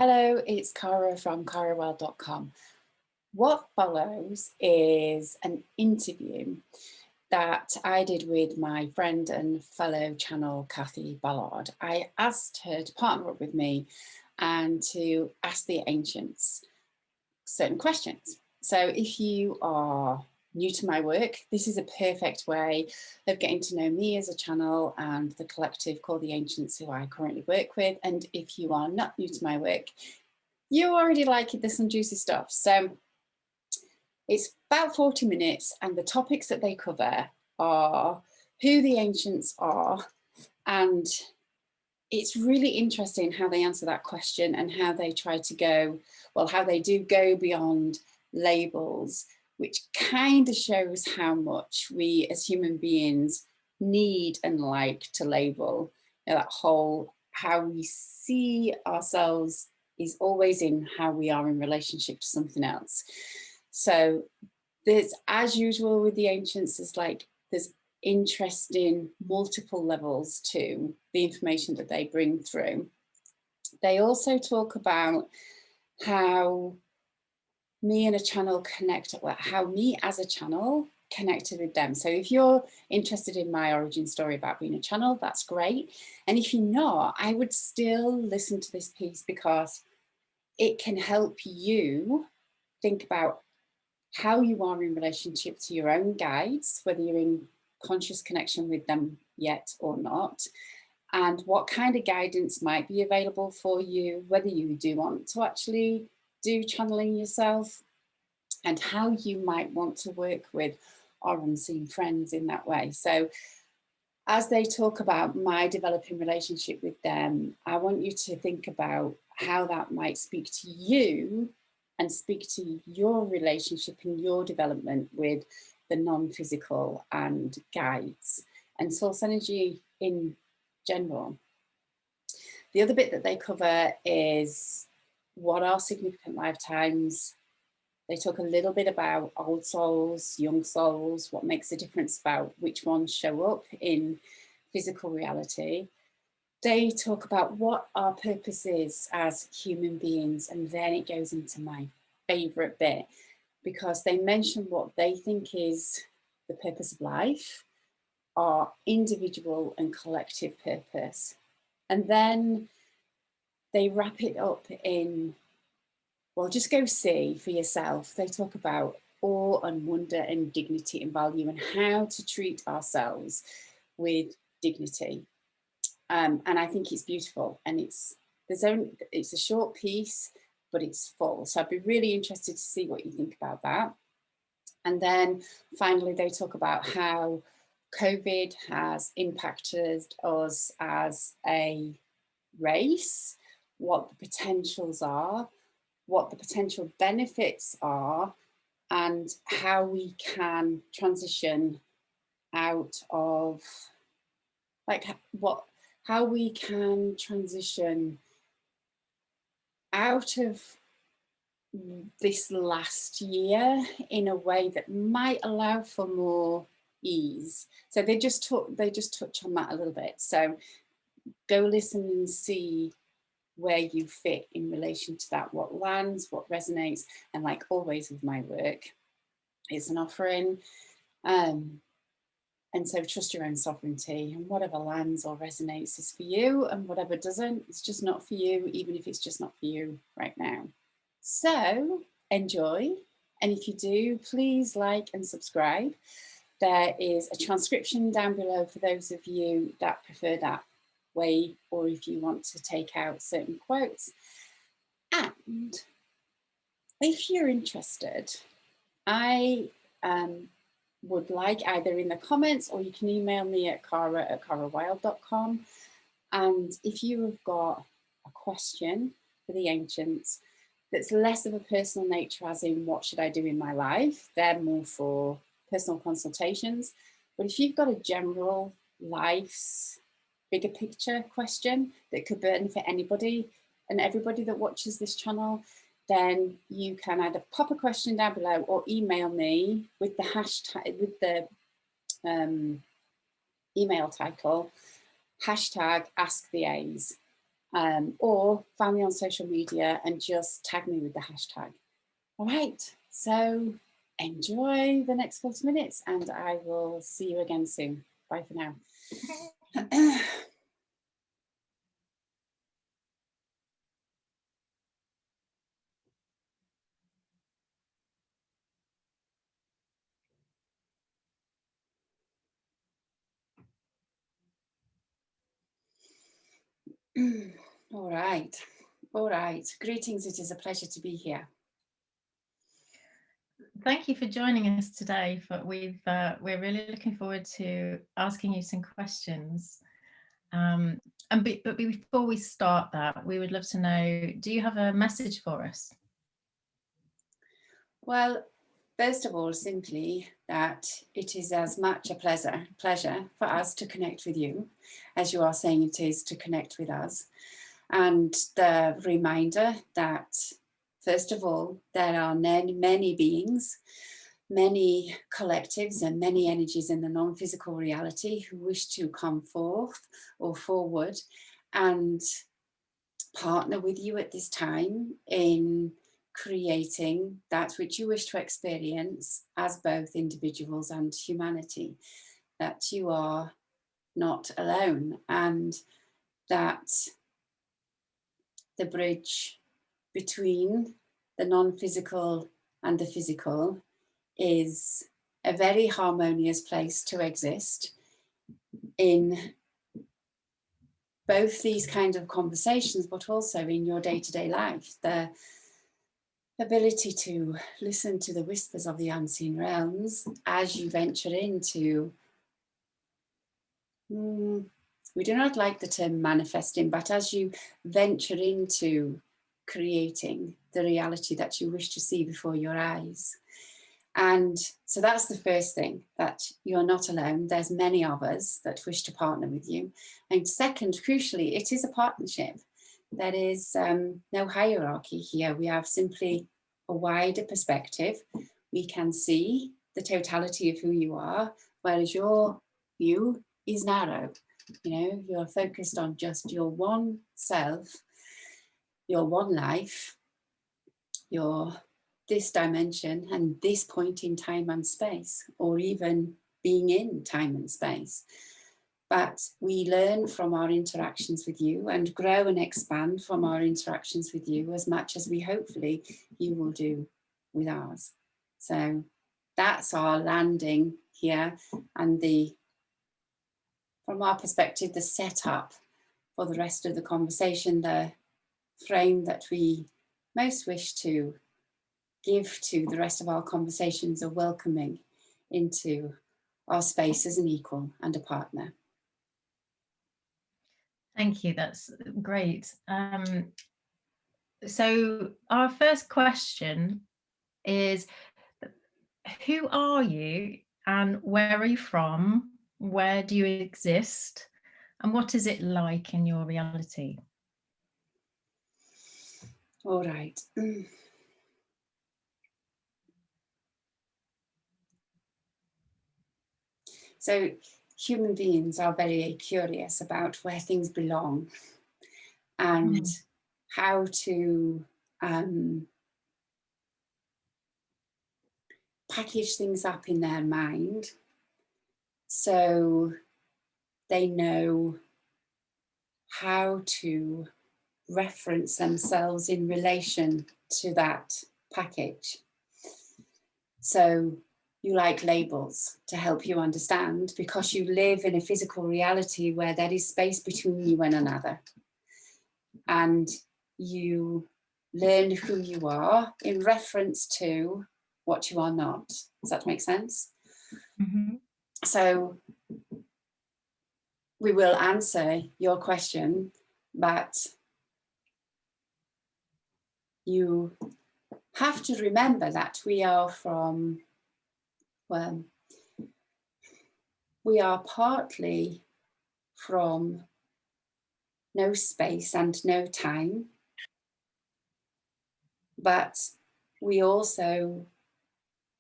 Hello, it's Cara from carawell.com. What follows is an interview that I did with my friend and fellow channel, Kathy Ballard. I asked her to partner up with me and to ask the ancients certain questions. So if you are new to my work, this is a perfect way of getting to know me as a channel and the collective called the Ancients, who I currently work with. And if you are not new to my work, you already like it, there's some juicy stuff. So it's about 40 minutes, and the topics that they cover are who the ancients are, and it's really interesting how they answer that question and how they try to go, well, how they do go beyond labels, which kind of shows how much we as human beings need and like to label. You know, that whole how we see ourselves is always in how we are in relationship to something else. So there's, as usual with the ancients, there's interesting multiple levels to the information that they bring through. They also talk about how me and a channel connect, how me as a channel connected with them. So if you're interested in my origin story about being a channel, that's great. And if you're not, I would still listen to this piece because it can help you think about how you are in relationship to your own guides, whether you're in conscious connection with them yet or not, and what kind of guidance might be available for you, whether you do want to actually do channeling yourself, and how you might want to work with our unseen friends in that way. So as they talk about my developing relationship with them, I want you to think about how that might speak to you and speak to your relationship and your development with the non-physical and guides and source energy in general. The other bit that they cover is what are significant lifetimes. They talk a little bit about old souls, young souls, what makes a difference about which ones show up in physical reality. They talk about what our purpose is as human beings, and then it goes into my favourite bit, because they mention what they think is the purpose of life, our individual and collective purpose. And then they wrap it up in, well, just go see for yourself. They talk about awe and wonder and dignity and value and how to treat ourselves with dignity. And I think it's beautiful, and it's a short piece, but it's full. So I'd be really interested to see what you think about that. And then finally, they talk about how COVID has impacted us as a race, what the potentials are, what the potential benefits are, and how we can transition out of, how we can transition out of this last year in a way that might allow for more ease. So they just touch on that a little bit. So go listen and see where you fit in relation to that, what lands, what resonates. And like always with my work, it's an offering. And so trust your own sovereignty, and whatever lands or resonates is for you, and whatever doesn't, it's just not for you, even if it's just not for you right now. So enjoy. And if you do, please like and subscribe. There is a transcription down below for those of you that prefer that way, or if you want to take out certain quotes. And if you're interested, I would like either in the comments, or you can email me at cara@carawild.com. And if you have got a question for the ancients that's less of a personal nature, as in what should I do in my life, they're more for personal consultations. But if you've got a general life's bigger picture question that could benefit anybody and everybody that watches this channel, then you can either pop a question down below or email me with the hashtag, with the email title, hashtag Ask the A's. or find me on social media and just tag me with the hashtag. All right, so enjoy the next 40 minutes and I will see you again soon. Bye for now. All right. All right. Greetings. It is a pleasure to be here. Thank you for joining us today. We're really looking forward to asking you some questions. But before we start that, we would love to know, do you have a message for us? Well, first of all, simply that it is as much a pleasure for us to connect with you, as you are saying it is to connect with us. And the reminder that, first of all, there are many beings, many collectives and many energies in the non-physical reality who wish to come forth or forward and partner with you at this time in creating that which you wish to experience as both individuals and humanity, that you are not alone, and that the bridge between the non-physical and the physical is a very harmonious place to exist in both these kinds of conversations, but also in your day-to-day life. The ability to listen to the whispers of the unseen realms as you venture into, we do not like the term manifesting, but as you venture into creating the reality that you wish to see before your eyes. And so that's the first thing, that you're not alone. There's many of us that wish to partner with you. And second, crucially, it is a partnership. There is no hierarchy here. We have simply a wider perspective. We can see the totality of who you are, whereas your view is narrow. You know, you're focused on just your one self, your one life, your this dimension and this point in time and space, or even being in time and space. But we learn from our interactions with you and grow and expand from our interactions with you as much as we hopefully you will do with ours. So that's our landing here, and from our perspective, the setup for the rest of the conversation, the frame that we most wish to give to the rest of our conversations, are welcoming into our space as an equal and a partner. Thank you, that's great. So our first question is, who are you and where are you from? Where do you exist? And what is it like in your reality? All right. So human beings are very curious about where things belong and how to package things up in their mind so they know how to reference themselves in relation to that package. So you like labels to help you understand, because you live in a physical reality where there is space between you and another. And you learn who you are in reference to what you are not. Does that make sense? Mm-hmm. So we will answer your question, but you have to remember that we are from, well, we are partly from no space and no time, but we also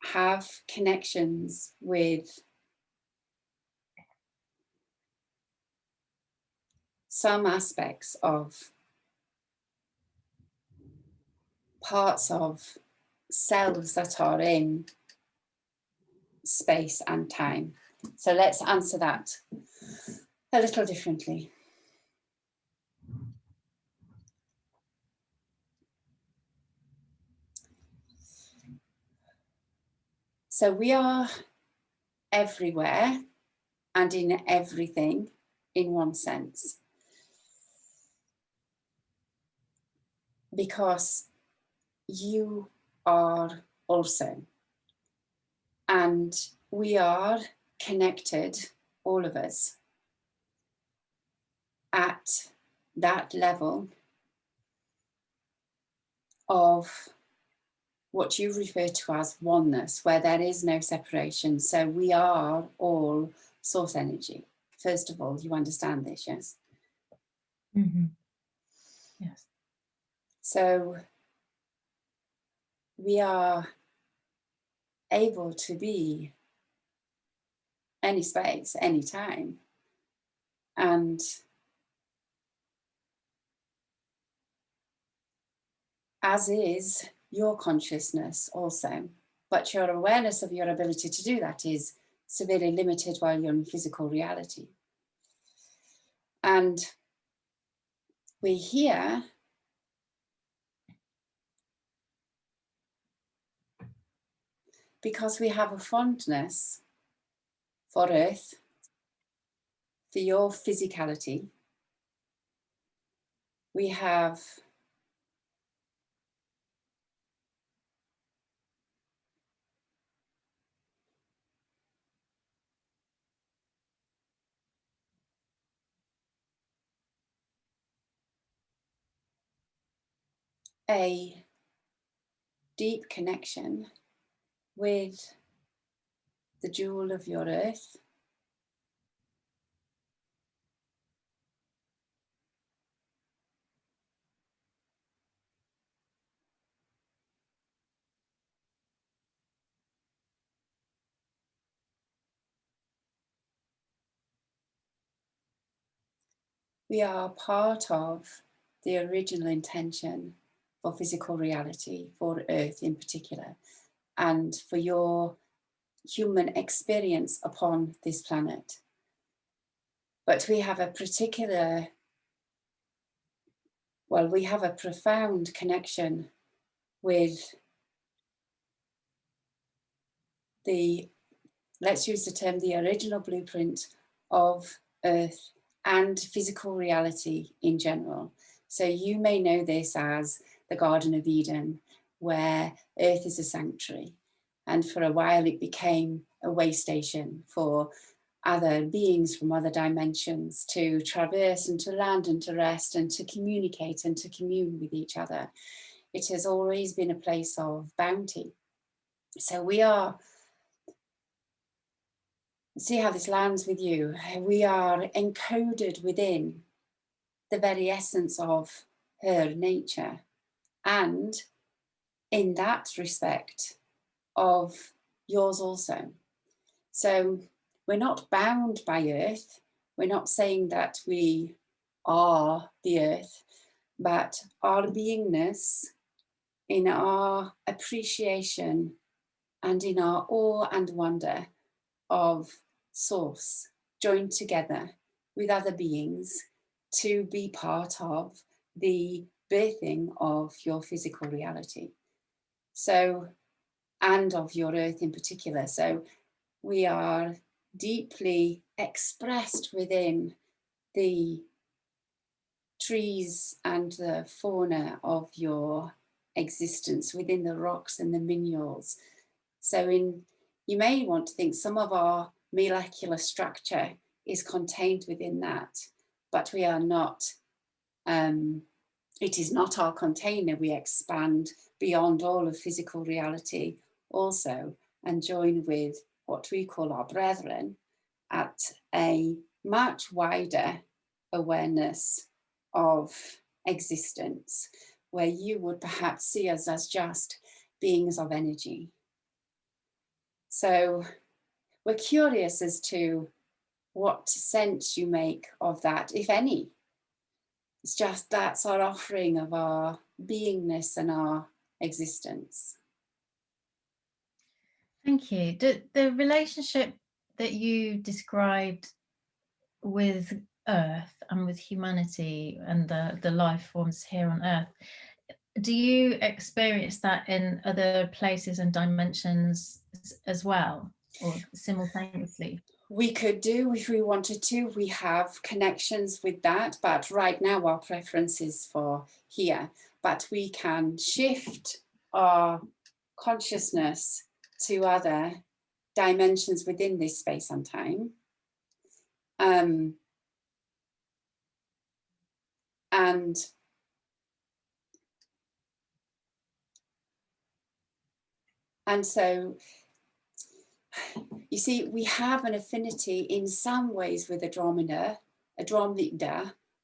have connections with some aspects of parts of selves that are in space and time. So let's answer that a little differently. So we are everywhere and in everything in one sense, because you are also, and we are connected, all of us, at that level of what you refer to as oneness, where there is no separation. So we are all source energy. First of all, you understand this, yes? Mm-hmm. Yes. So we are able to be any space, any time. And as is your consciousness also. But your awareness of your ability to do that is severely limited while you're in physical reality. And we're here because we have a fondness for Earth, for your physicality. We have a deep connection with the jewel of your Earth. We are part of the original intention for physical reality, for Earth in particular, and for your human experience upon this planet. But we have a particular, well, we have a profound connection with the, let's use the term, the original blueprint of Earth and physical reality in general. So you may know this as the Garden of Eden, where Earth is a sanctuary. And for a while it became a way station for other beings from other dimensions to traverse and to land and to rest and to communicate and to commune with each other. It has always been a place of bounty. So we are, see how this lands with you, we are encoded within the very essence of her nature, and in that respect of yours also. So we're not bound by Earth. We're not saying that we are the Earth, but our beingness, in our appreciation and in our awe and wonder of Source, joined together with other beings to be part of the birthing of your physical reality. So, and of your Earth in particular. So we are deeply expressed within the trees and the fauna of your existence, within the rocks and the minerals. So you may want to think some of our molecular structure is contained within that, but we are not, it is not our container. We expand beyond all of physical reality also and join with what we call our brethren at a much wider awareness of existence, where you would perhaps see us as just beings of energy. So we're curious as to what sense you make of that, if any. It's just that's our offering of our beingness and our existence. Thank you. The relationship that you described with Earth and with humanity and the life forms here on Earth, do you experience that in other places and dimensions as well, or simultaneously? We could do if we wanted to. We have connections with that, but right now our preference is for here. But we can shift our consciousness to other dimensions within this space and time. And so, you see, we have an affinity in some ways with Andromeda,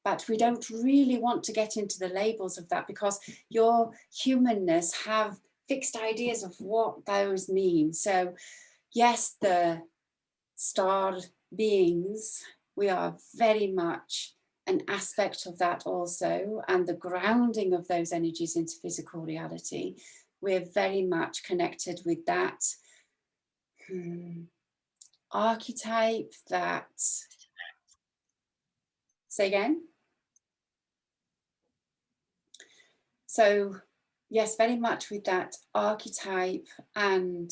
but we don't really want to get into the labels of that, because your humanness have fixed ideas of what those mean. So yes, the star beings, we are very much an aspect of that also, and the grounding of those energies into physical reality. We're very much connected with that archetype that, say again? So yes, very much with that archetype and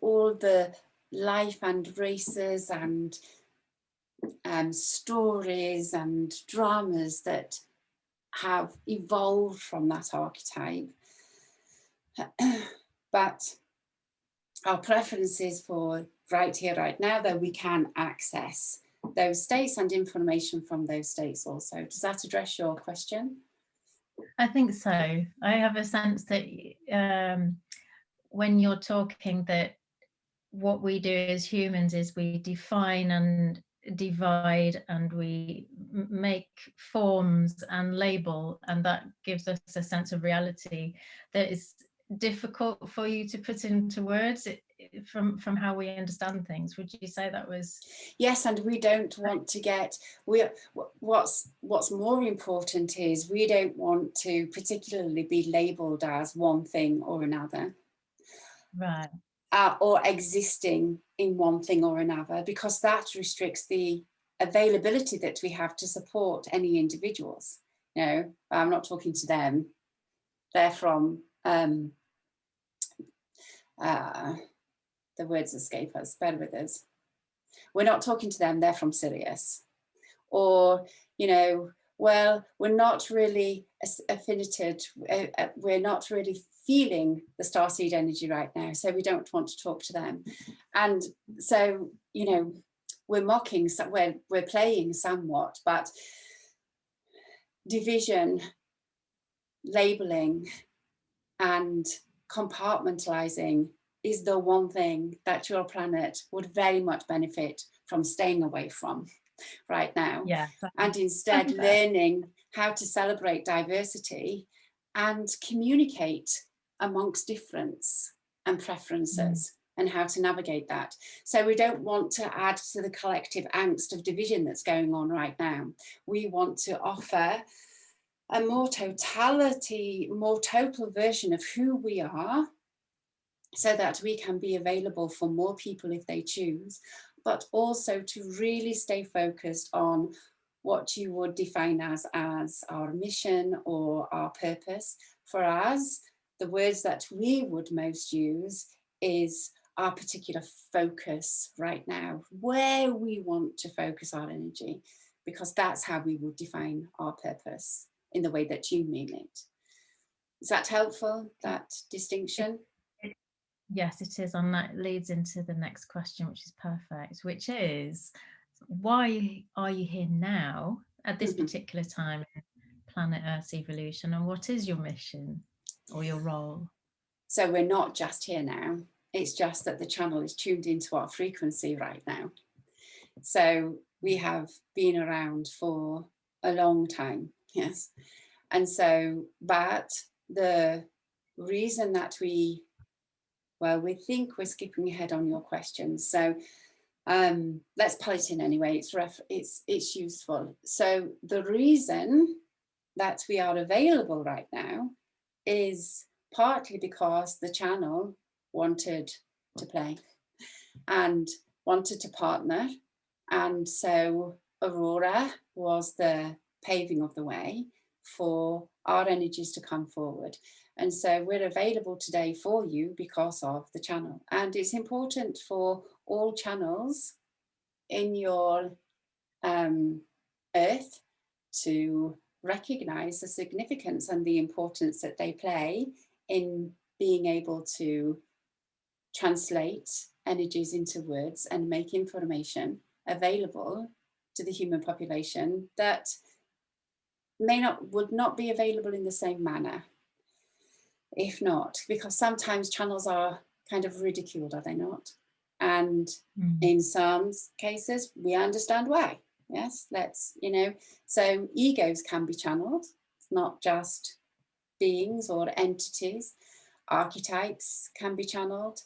all the life and races and stories and dramas that have evolved from that archetype. But our preference is for right here, right now, though we can access those states and information from those states also. Does that address your question? I think so. I have a sense that when you're talking, that what we do as humans is we define and divide, and we make forms and label, and that gives us a sense of reality that is difficult for you to put into words from how we understand things. Would you say that was? Yes, and we don't want to get, what's more important is we don't want to particularly be labelled as one thing or another. Right. Or existing in one thing or another, because that restricts the availability that we have to support any individuals. You know, I'm not talking to them. They're from, the words escape us, bear with us. We're not talking to them, they're from Sirius. Or, you know, well, we're not really affinited, we're not really feeling the starseed energy right now, so we don't want to talk to them. And so, you know, we're mocking, we're playing somewhat, but division, labeling, and compartmentalizing is the one thing that your planet would very much benefit from staying away from right now. Yeah. And instead learning how to celebrate diversity and communicate amongst difference and preferences and how to navigate that. So we don't want to add to the collective angst of division that's going on right now. We want to offer a more totality, more total version of who we are, so that we can be available for more people if they choose, but also to really stay focused on what you would define as our mission or our purpose. For us, the words that we would most use is our particular focus right now, where we want to focus our energy, because that's how we would define our purpose in the way that you mean it. Is that helpful, that distinction? Yes, it is. And that leads into the next question, which is perfect, which is, why are you here now at this particular time in planet Earth's evolution, and what is your mission or your role? So we're not just here now, it's just that the channel is tuned into our frequency right now. So we have been around for a long time, yes. And so, but the reason that we think we're skipping ahead on your questions. So Let's pull it in anyway, it's useful. So the reason that we are available right now is partly because the channel wanted to play and wanted to partner. And so Aurora was the paving of the way for our energies to come forward. And so we're available today for you because of the channel. And it's important for all channels in your earth to recognize the significance and the importance that they play in being able to translate energies into words and make information available to the human population that would not be available in the same manner. If not, because sometimes channels are kind of ridiculed, are they not? And in some cases, we understand why. Yes, so egos can be channeled. It's not just beings or entities. Archetypes can be channeled.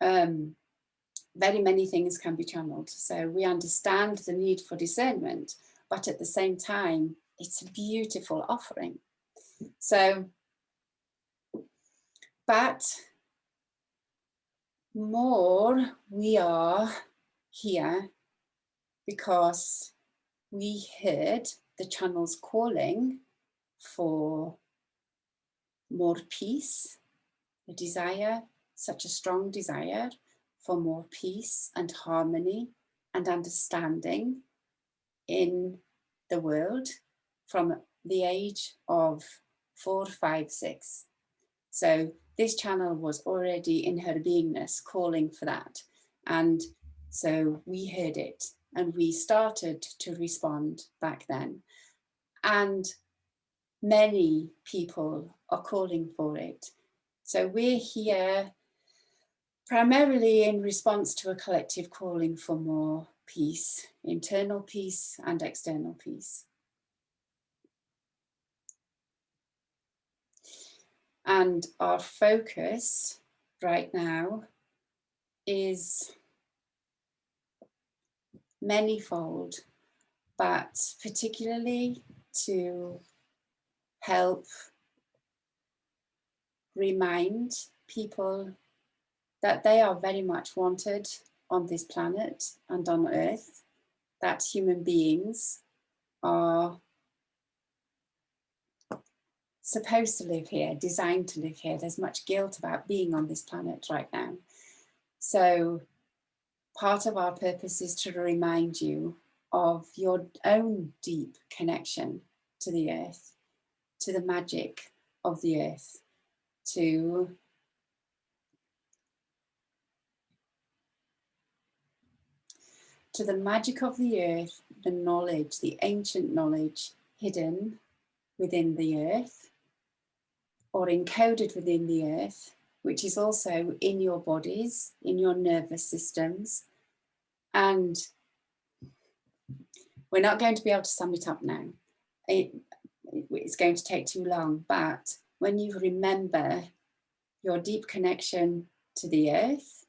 Very many things can be channeled. So we understand the need for discernment, but at the same time, it's a beautiful offering. So, but more we are here because we heard the channel's calling for more peace, a desire, such a strong desire for more peace and harmony and understanding in the world from the age of 4, 5, 6. So this channel was already in her beingness calling for that. And so we heard it and we started to respond back then. And many people are calling for it. So we're here primarily in response to a collective calling for more peace, internal peace and external peace. And our focus right now is manifold, but particularly to help remind people that they are very much wanted on this planet and on Earth, that human beings are supposed to live here, designed to live here. There's much guilt about being on this planet right now. So part of our purpose is to remind you of your own deep connection to the earth, to the magic of the earth, to the magic of the earth, the knowledge, the ancient knowledge hidden within the earth or encoded within the earth, which is also in your bodies, in your nervous systems. And we're not going to be able to sum it up now. It's going to take too long, but when you remember your deep connection to the earth,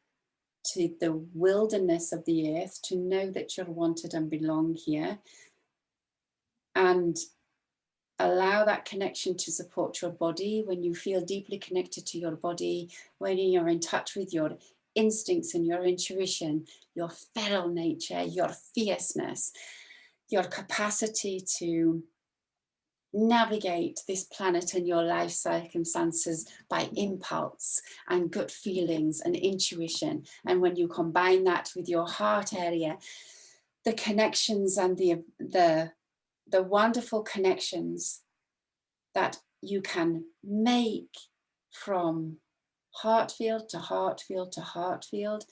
to the wilderness of the earth, to know that you're wanted and belong here, and allow that connection to support your body. When you feel deeply connected to your body, when you're in touch with your instincts and your intuition, your feral nature, your fierceness, your capacity to navigate this planet and your life circumstances by impulse and gut feelings and intuition. And when you combine that with your heart area, the connections and the wonderful connections that you can make from heart field to heart field to heart field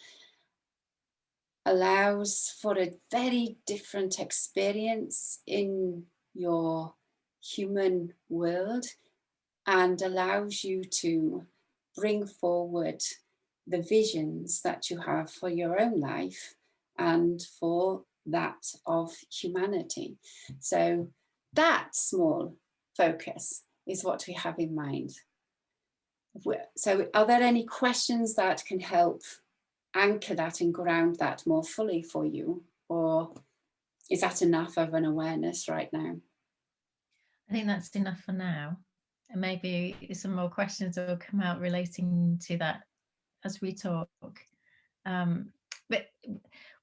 allows for a very different experience in your human world and allows you to bring forward the visions that you have for your own life and for that of humanity. So that small focus is what we have in mind. So are there any questions that can help anchor that and ground that more fully for you? Or is that enough of an awareness right now? I think that's enough for now. And maybe some more questions will come out relating to that as we talk. But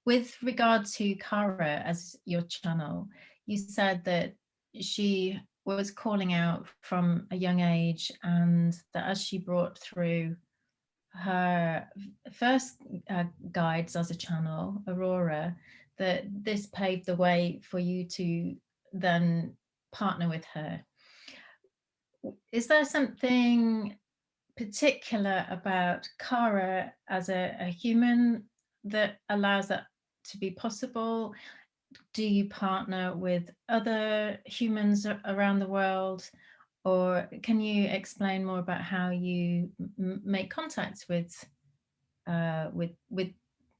with regard to Kara as your channel, you said that she was calling out from a young age, and that as she brought through her first guides as a channel, Aurora, that this paved the way for you to then partner with her. Is there something particular about Kara as a human that allows that to be possible? Do you partner with other humans around the world? Or can you explain more about how you make contact with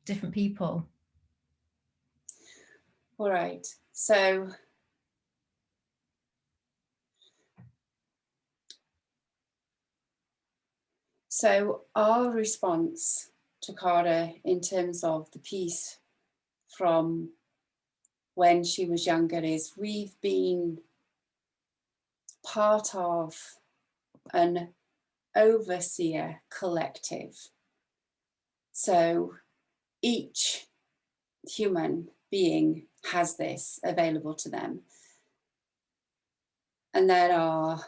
different people? All right. So our response to Kara in terms of the piece from when she was younger is we've been part of an overseer collective. So each human being has this available to them. And there are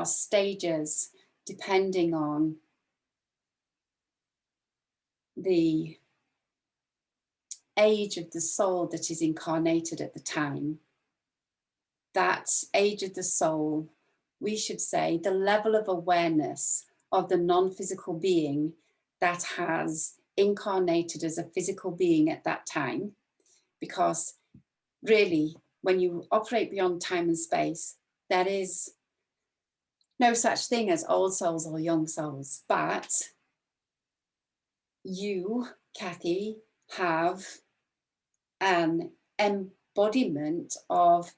stages depending on the age of the soul that is incarnated at the time. That age of the soul, we should say, the level of awareness of the non-physical being that has incarnated as a physical being at that time. Because really, when you operate beyond time and space, there is no such thing as old souls or young souls. But you, Kathy, have an embodiment of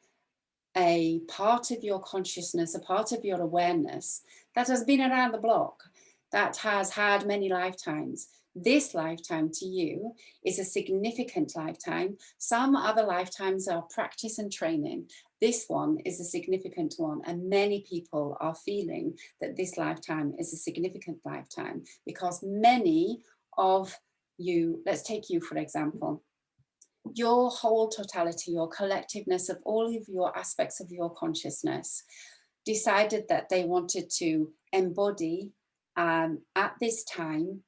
a part of your consciousness, a part of your awareness that has been around the block, that has had many lifetimes. This lifetime to you is a significant lifetime. Some other lifetimes are practice and training. This one is a significant one, and many people are feeling that this lifetime is a significant lifetime because many of you, let's take you for example, your whole totality, your collectiveness of all of your aspects of your consciousness decided that they wanted to embody at this time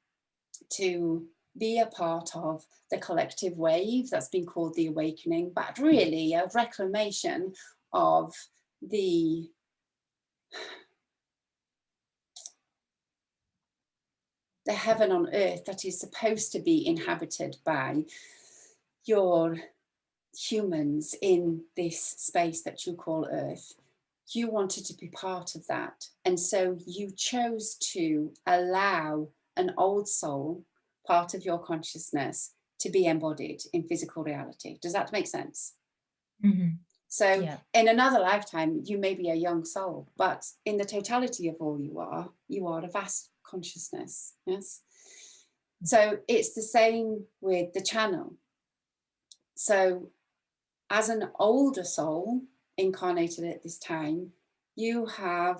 to be a part of the collective wave that's been called the awakening, but really a reclamation of the heaven on earth that is supposed to be inhabited by your humans in this space that you call Earth. You wanted to be part of that. And so you chose to allow an old soul, part of your consciousness, to be embodied in physical reality. Does that make sense? Mm-hmm. So yeah. In another lifetime, you may be a young soul, but in the totality of all you are a vast consciousness. Yes. So it's the same with the channel. So as an older soul incarnated at this time, you are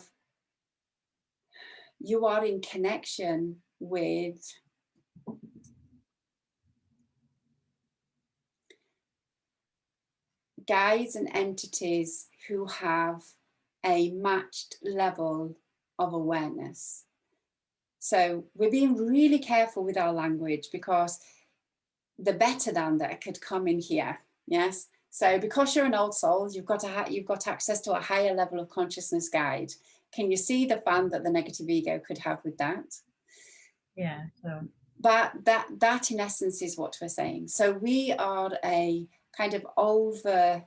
in connection with guides and entities who have a matched level of awareness. So we're being really careful with our language because the better than that could come in here. Yes. So because you're an old soul, you've got access to a higher level of consciousness guide. Can you see the fun that the negative ego could have with that? Yeah. So. But that in essence is what we're saying. So we are a kind of over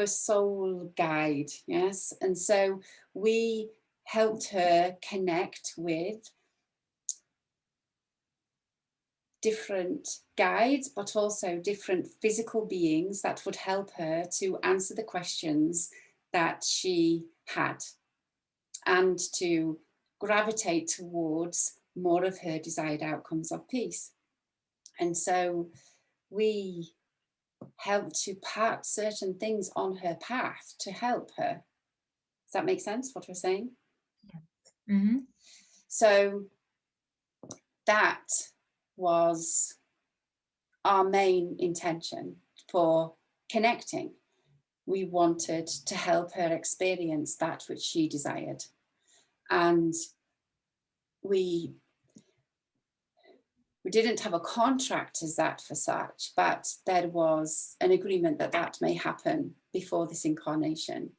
soul guide. Yes. And so we helped her connect with different guides, but also different physical beings that would help her to answer the questions that she had and to gravitate towards more of her desired outcomes of peace. And so we help to part certain things on her path to help her. Does that make sense, what we're saying? Yeah. Mm-hmm. So that was our main intention for connecting. We wanted to help her experience that which she desired. And we didn't have a contract as that for such, but there was an agreement that that may happen before this incarnation.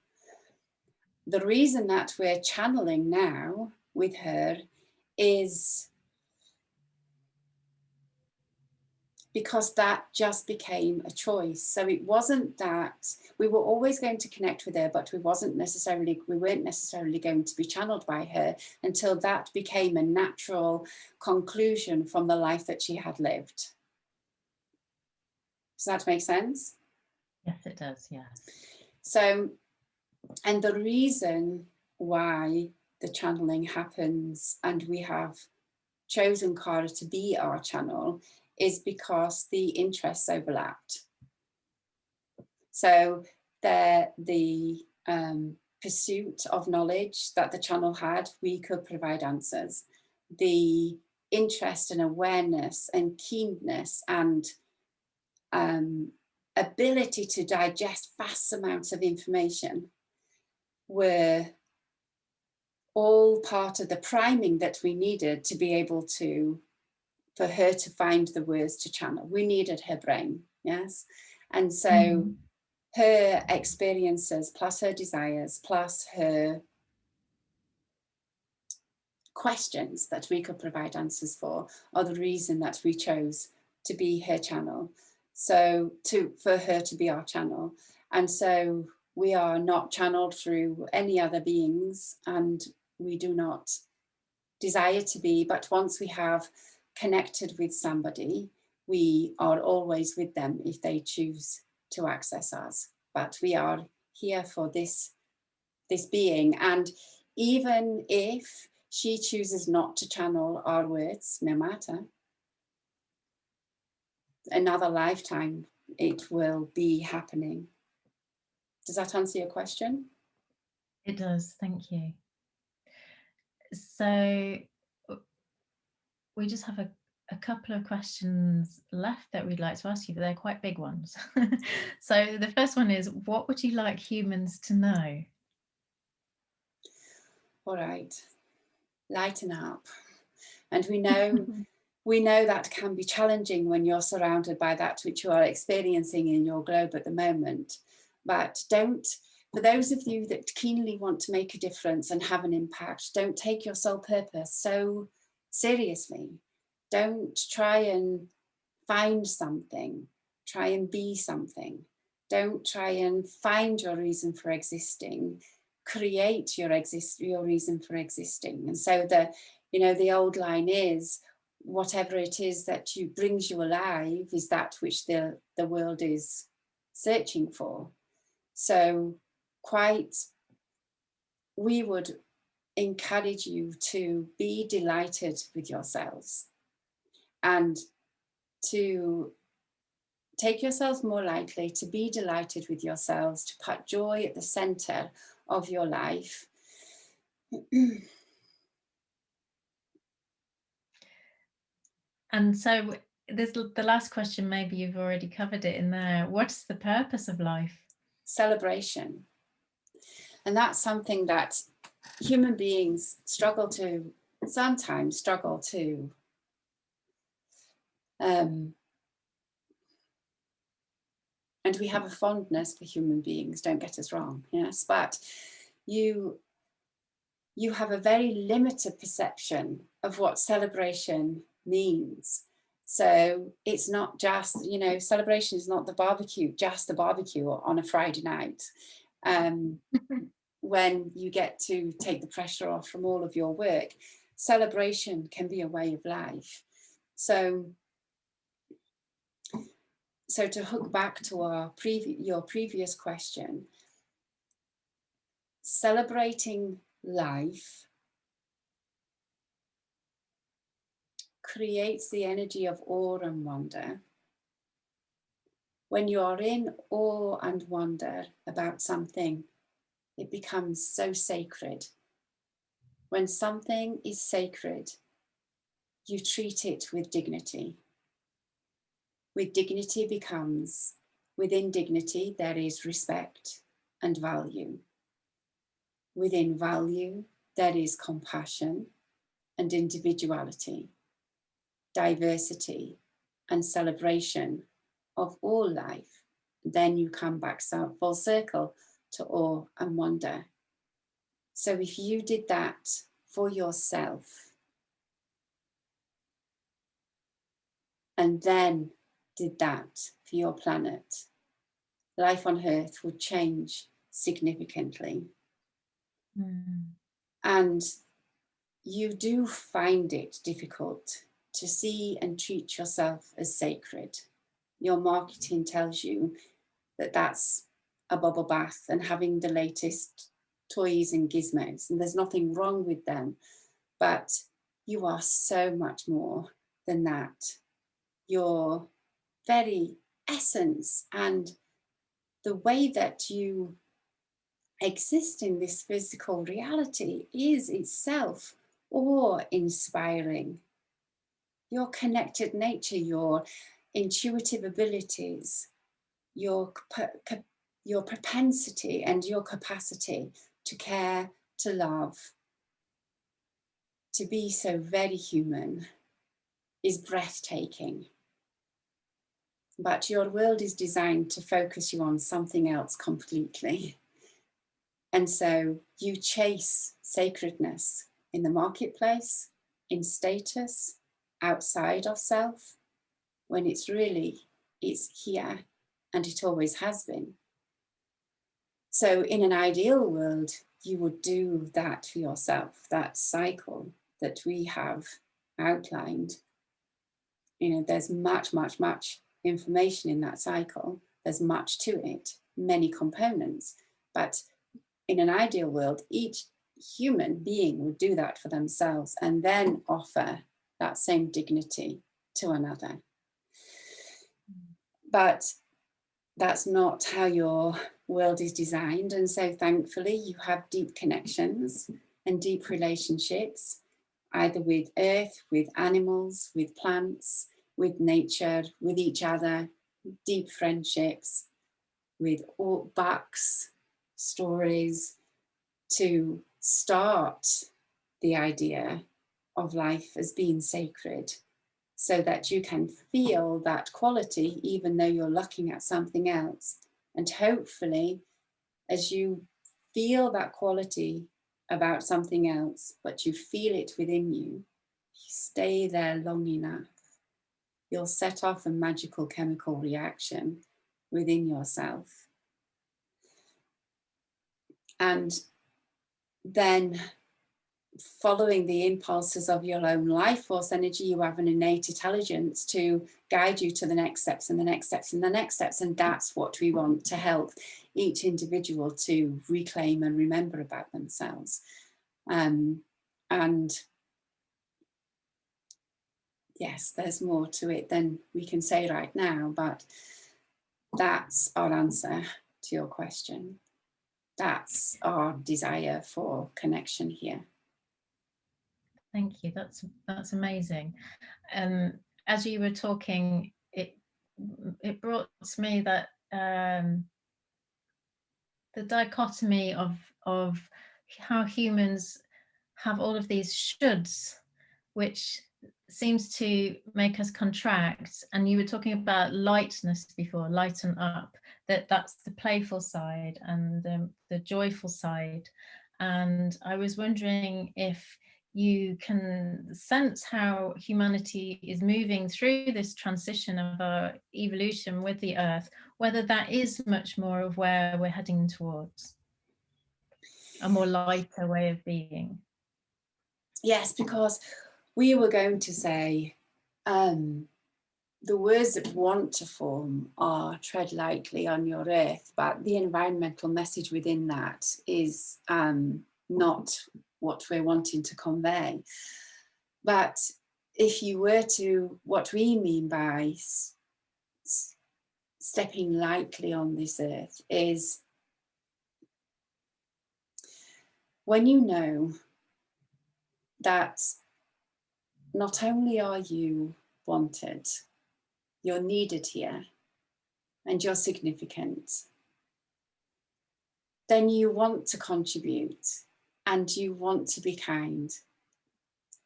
The reason that we're channeling now with her is because that just became a choice. So it wasn't that we were always going to connect with her, but we weren't necessarily going to be channeled by her until that became a natural conclusion from the life that she had lived. Does that make sense? Yes, it does, yes. So, and the reason why the channeling happens and we have chosen Cara to be our channel is because the interests overlapped. So the pursuit of knowledge that the channel had, we could provide answers. The interest and awareness and keenness and ability to digest vast amounts of information were all part of the priming that we needed to be able to, for her to find the words to channel. We needed her brain, yes? And so her experiences, plus her desires, plus her questions that we could provide answers for are the reason that we chose to be her channel. So for her to be our channel. And so we are not channeled through any other beings, and we do not desire to be, but once we have connected with somebody, we are always with them if they choose to access us. But we are here for this being. And even if she chooses not to channel our words, no matter, another lifetime, it will be happening. Does that answer your question? It does, thank you. So we just have a couple of questions left that we'd like to ask you, but they're quite big ones. So the first one is, what would you like humans to know? All right, lighten up. And we know that can be challenging when you're surrounded by that which you are experiencing in your globe at the moment. But for those of you that keenly want to make a difference and have an impact, don't take your sole purpose so seriously. Don't try and find something, try and be something. Don't try and find your reason for existing. Create your reason for existing. And so the old line is, whatever it is that brings you alive is that which the world is searching for. So we would encourage you to be delighted with yourselves and to take yourselves more lightly, to be delighted with yourselves, to put joy at the center of your life. And so this, the last question, maybe you've already covered it in there. What's the purpose of life? Celebration. And that's something that human beings sometimes struggle to and we have a fondness for human beings, don't get us wrong, yes, but you have a very limited perception of what celebration means. So it's not just, celebration is not just the barbecue on a Friday night. When you get to take the pressure off from all of your work, celebration can be a way of life. So to hook back to your previous question, celebrating life creates the energy of awe and wonder. When you're in awe and wonder about something, it becomes so sacred. When something is sacred, you treat it with dignity. With dignity becomes, within dignity, there is respect and value. Within value, there is compassion and individuality, diversity and celebration of all life. Then you come back full circle to awe and wonder. So if you did that for yourself, and then did that for your planet, life on Earth would change significantly. And you do find it difficult to see and treat yourself as sacred. Your marketing tells you that that's a bubble bath and having the latest toys and gizmos, and there's nothing wrong with them, but you are so much more than that. Your very essence and the way that you exist in this physical reality is itself awe-inspiring. Your connected nature, your intuitive abilities, your propensity and your capacity to care, to love, to be so very human is breathtaking. But your world is designed to focus you on something else completely. And so you chase sacredness in the marketplace, in status, outside of self, when it's here and it always has been. So in an ideal world, you would do that for yourself, that cycle that we have outlined. There's much information in that cycle. There's much to it, many components. But in an ideal world, each human being would do that for themselves and then offer that same dignity to another. But that's not how your world is designed. And so thankfully you have deep connections and deep relationships, either with earth, with animals, with plants, with nature, with each other, deep friendships, with all books, stories, to start the idea of life as being sacred, so that you can feel that quality even though you're looking at something else. And hopefully, as you feel that quality about something else, but you feel it within you, you stay there long enough, you'll set off a magical chemical reaction within yourself. And then following the impulses of your own life force energy, you have an innate intelligence to guide you to the next steps and the next steps and the next steps. And that's what we want to help each individual to reclaim and remember about themselves. And yes, there's more to it than we can say right now, but that's our answer to your question. That's our desire for connection here. Thank you. That's amazing. As you were talking, it brought to me that the dichotomy of how humans have all of these shoulds, which seems to make us contract. And you were talking about lightness before, lighten up, that's the playful side and the joyful side. And I was wondering if you can sense how humanity is moving through this transition of our evolution with the earth, whether that is much more of where we're heading towards, a more lighter way of being. Yes, because we were going to say the words that want to form are tread lightly on your earth, but the environmental message within that is not what we're wanting to convey. But if you were to, what we mean by stepping lightly on this earth is when you know that not only are you wanted, you're needed here, and you're significant, then you want to contribute and you want to be kind,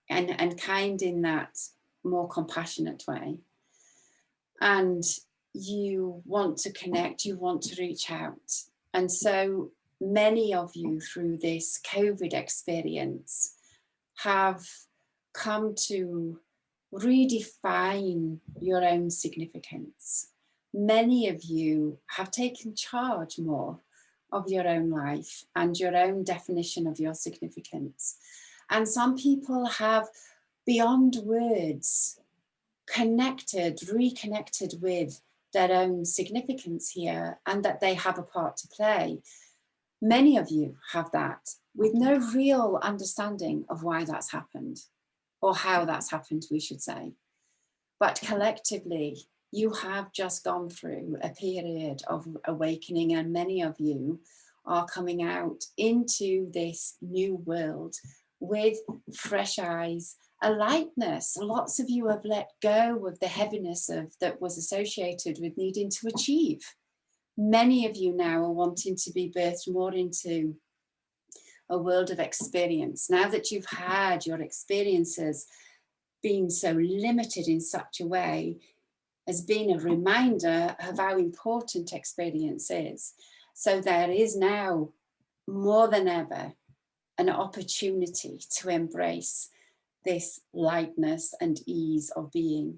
and kind in that more compassionate way. And you want to connect, you want to reach out. And so many of you through this COVID experience have come to redefine your own significance. Many of you have taken charge more of your own life and your own definition of your significance. And some people have, beyond words, reconnected with their own significance here, and that they have a part to play. Many of you have that with no real understanding of why that's happened, or how that's happened, we should say. But collectively, you have just gone through a period of awakening, and many of you are coming out into this new world with fresh eyes, a lightness. Lots of you have let go of the heaviness that was associated with needing to achieve. Many of you now are wanting to be birthed more into a world of experience. Now that you've had your experiences being so limited in such a way, has been a reminder of how important experience is. So there is now more than ever an opportunity to embrace this lightness and ease of being.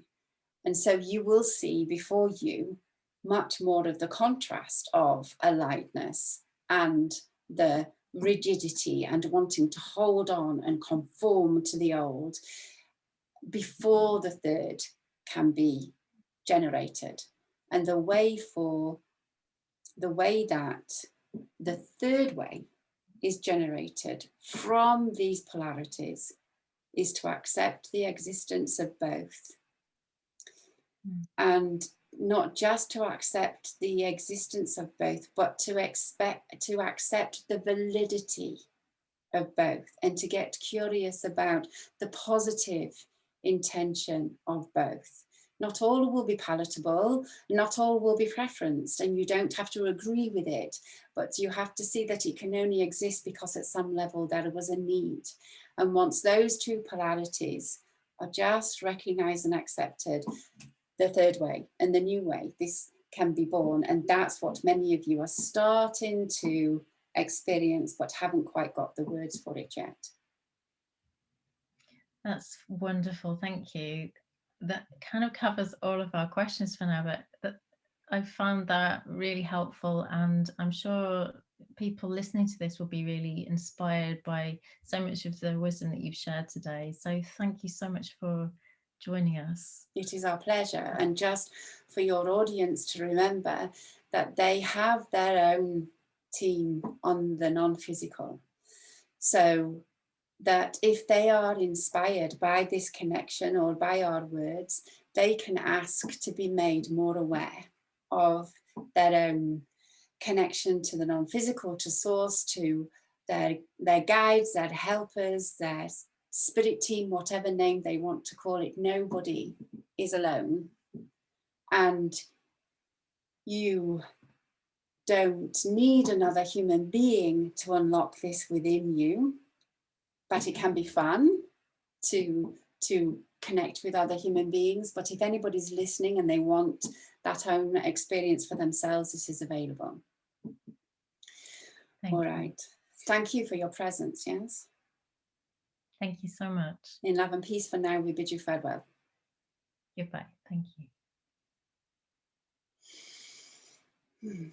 And so you will see before you much more of the contrast of a lightness and the rigidity and wanting to hold on and conform to the old before the third can be generated. And the way that the third way is generated from these polarities is to accept the existence of both. And not just to accept the existence of both, but to accept the validity of both, and to get curious about the positive intention of both. Not all will be palatable, not all will be preferenced, and you don't have to agree with it, but you have to see that it can only exist because at some level there was a need. And once those two polarities are just recognized and accepted, the third way and the new way, this can be born. And that's what many of you are starting to experience, but haven't quite got the words for it yet. That's wonderful, thank you. That kind of covers all of our questions for now, but I found that really helpful, and I'm sure people listening to this will be really inspired by so much of the wisdom that you've shared today. So thank you so much for joining us. It is our pleasure. And just for your audience to remember that they have their own team on the non-physical. So that if they are inspired by this connection or by our words, they can ask to be made more aware of their own connection to the non-physical, to source, to their guides, their helpers, their spirit team, whatever name they want to call it. Nobody is alone. And you don't need another human being to unlock this within you. But it can be fun to connect with other human beings. But if anybody's listening and they want that own experience for themselves, this is available. All right. Thank you for your presence, yes? Thank you so much. In love and peace for now, we bid you farewell. Goodbye. Thank you.